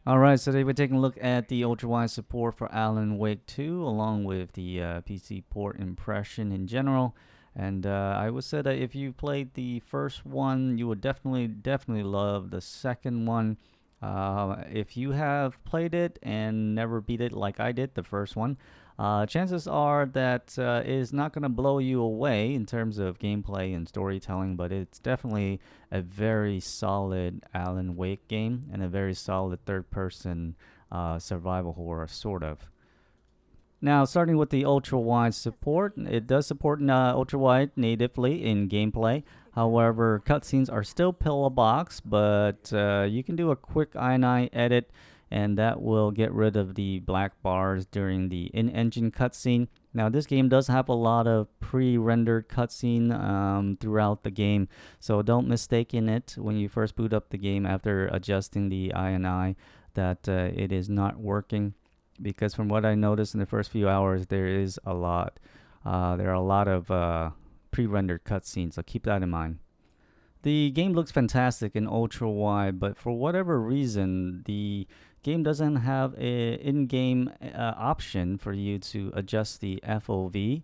Alright, so today we're taking a look at the Ultrawide support for Alan Wake 2, along with the PC port impression in general. And I would say that if you played the first one, you would definitely love the second one. If you have played it and never beat it like I did, the first one, chances are that it is not going to blow you away in terms of gameplay and storytelling, but it's definitely a very solid Alan Wake game and a very solid third person survival horror, sort of. Now, starting with the ultra wide support, it does support ultra wide natively in gameplay. However, cutscenes are still pillow box, but you can do a quick INI edit, and that will get rid of the black bars during the in-engine cutscene. Now, this game does have a lot of pre-rendered cutscene throughout the game, so don't mistake in it when you first boot up the game after adjusting the INI that it is not working, because from what I noticed in the first few hours, there is a lot. There are a lot of pre-rendered cutscenes, so keep that in mind. The game looks fantastic in ultra wide, but for whatever reason, the game doesn't have a in-game option for you to adjust the FOV.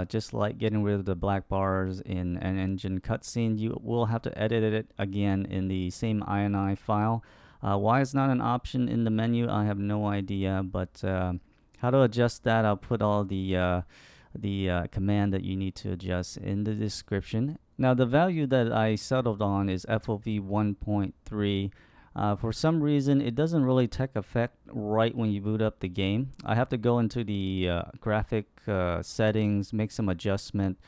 Just like getting rid of the black bars in an engine cutscene, you will have to edit it again in the same INI file. Why it's not an option in the menu, I have no idea. But how to adjust that, I'll put all the command that you need to adjust in the description. Now, the value that I settled on is FOV 1.3. For some reason, it doesn't really take effect right when you boot up the game. I have to go into the graphic settings, make some adjustment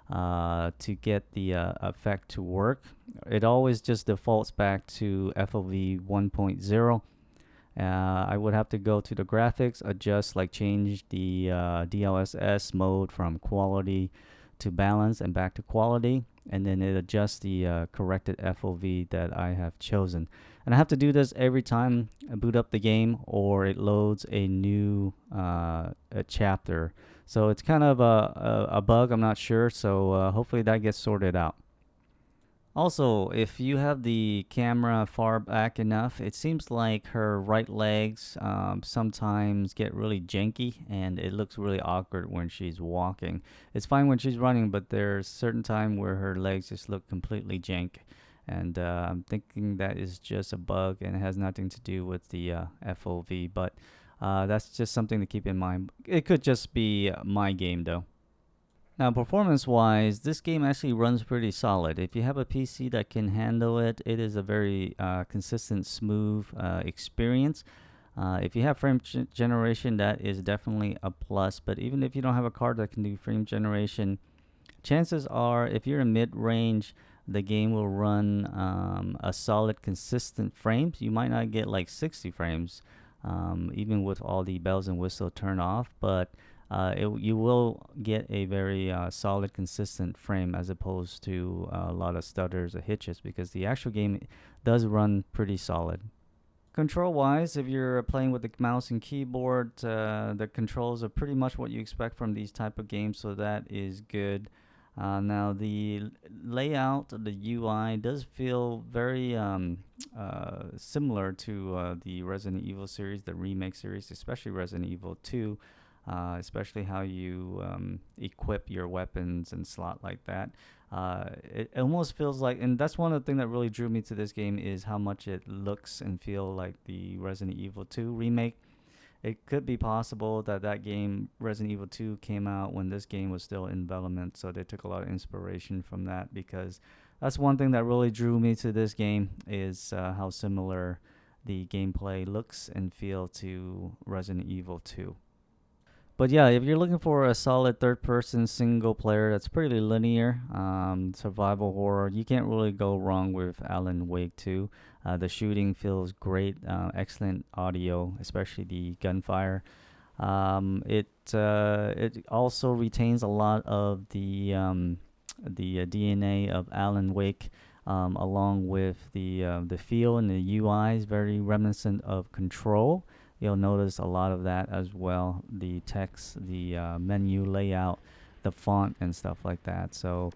to get the effect to work. It always just defaults back to FOV 1.0. I would have to go to the graphics, adjust, like change the DLSS mode from quality to balance and back to quality, and then it adjusts the corrected FOV that I have chosen. And I have to do this every time I boot up the game or it loads a new a chapter. So it's kind of a bug, I'm not sure. So hopefully that gets sorted out. Also, if you have the camera far back enough, it seems like her right legs sometimes get really janky and it looks really awkward when she's walking. It's fine when she's running, but there's certain time where her legs just look completely jank. And I'm thinking that is just a bug and it has nothing to do with the FOV, but that's just something to keep in mind. It could just be my game though. Now, performance-wise, this game actually runs pretty solid. If you have a PC that can handle it, it is a very consistent, smooth experience. If you have generation, that is definitely a plus. But even if you don't have a card that can do frame generation, chances are, if you're in mid-range, the game will run a solid, consistent frames. You might not get like 60 frames, even with all the bells and whistles turned off, but you will get a very solid, consistent frame as opposed to a lot of stutters or hitches, because the actual game does run pretty solid. Control wise, if you're playing with the mouse and keyboard, the controls are pretty much what you expect from these type of games, so that is good. Now the layout of the UI does feel very similar to the Resident Evil series, the remake series, especially Resident Evil 2. Especially how you equip your weapons and slot like that. It almost feels like, and that's one of the things that really drew me to this game, is how much it looks and feel like the Resident Evil 2 remake. It could be possible that that game, Resident Evil 2, came out when this game was still in development, so they took a lot of inspiration from that, because that's one thing that really drew me to this game, is how similar the gameplay looks and feel to Resident Evil 2. But yeah, if you're looking for a solid third-person single player that's pretty linear, survival horror, you can't really go wrong with Alan Wake 2. The shooting feels great, excellent audio, especially the gunfire. It also retains a lot of the DNA of Alan Wake, along with the feel and the UI is very reminiscent of Control. You'll notice a lot of that as well. The text, the menu layout, the font, and stuff like that. So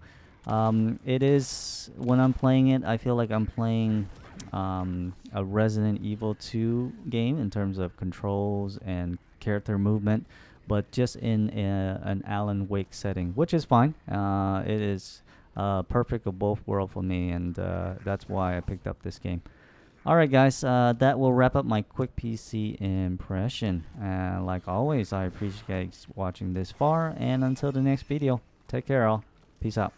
it is, when I'm playing it, I feel like I'm playing a Resident Evil 2 game in terms of controls and character movement, but just in an Alan Wake setting, which is fine. It is perfect of both worlds for me, and that's why I picked up this game. All right, guys, that will wrap up my quick PC impression. Like always, I appreciate you guys watching this far, and until the next video, take care, all. Peace out.